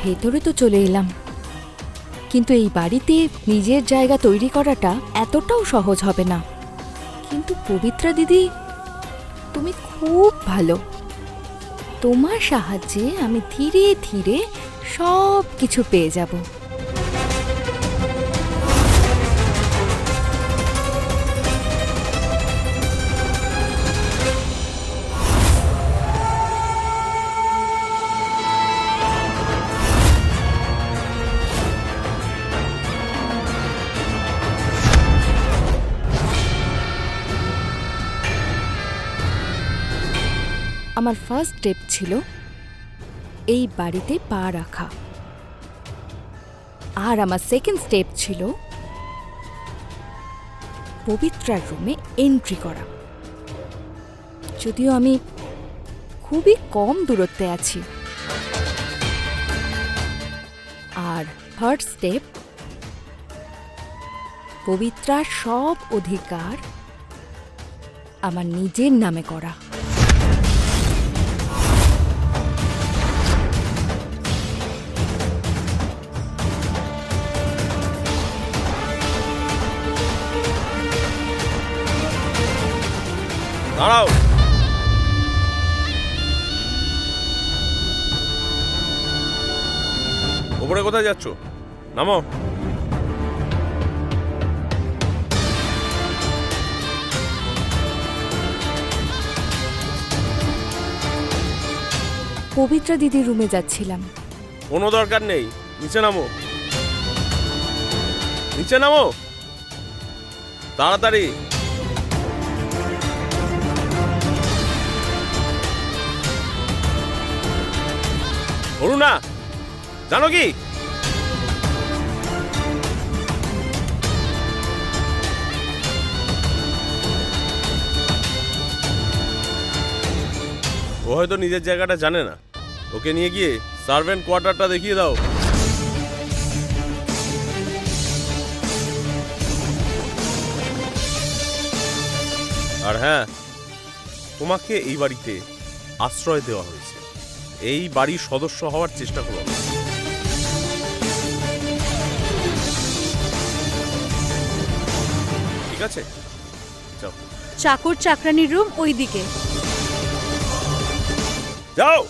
ভেতরে তো চলে এলাম, কিন্তু এই বাড়িতে নিজের জায়গা তৈরি করাটা এতটাও সহজ হবে না। কিন্তু পবিত্রা দিদি, তুমি খুব ভালো। তোমার সাহায্যে আমি ধীরে ধীরে সব কিছু পেয়ে যাব। আমার ফার্স্ট স্টেপ ছিল এই বাড়িতে পা রাখা, আর আমার সেকেন্ড স্টেপ ছিল পবিত্রার রুমে এন্ট্রি করা। যদিও আমি খুবই কম দূরত্বে আছি। আর থার্ড স্টেপ, পবিত্রার সব অধিকার আমার নিজের নামে করা। দাঁড়াও, উপরে কোথায় যাচ্ছ? নামো। পবিত্রা দিদির রুমে যাচ্ছিলাম। কোনো দরকার নেই, নিচে নামো, নিচে নামো তাড়াতাড়ি। অরুণা, জানো কি ও হয়তো নিজের জায়গাটা জানে না। ওকে নিয়ে গিয়ে সার্ভেন্ট কোয়ার্টারটা দেখিয়ে দাও। আর হ্যাঁ, তোমাকে এই বাড়িতে আশ্রয় দেওয়া হয়েছে, এই বাড়ির সদস্য হওয়ার চেষ্টা করো। ঠিক আছে, যাও। চাকর চাকরানির রুম ওইদিকে। যাও।